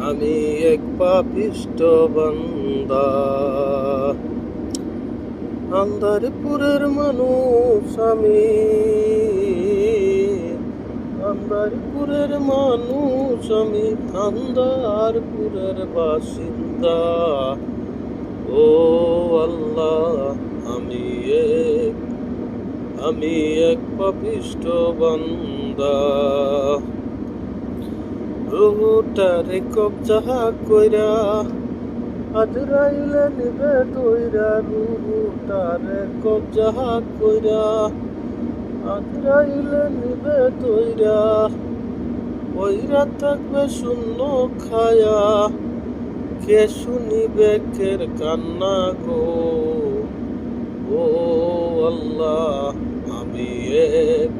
আমি এক পাপিষ্ঠ বান্দা, আন্দারপুরের মানুষ আমি, আন্দারপুরের মানুষ আমি, আন্দারপুরের বাসিন্দা। ও আল্লাহ, আমি এক পাপিষ্ঠ বান্দা। রুহুটারে কবজা কইরা আজরাইলে নিবে দইরা, রুহুটারে কবজা কইরা আজরাইলে নিবে দইরা, কইরা থাকবে শূন্য খায়া, কে শুনিবে কের কান্না গো। ও আল্লাহ, আমি এক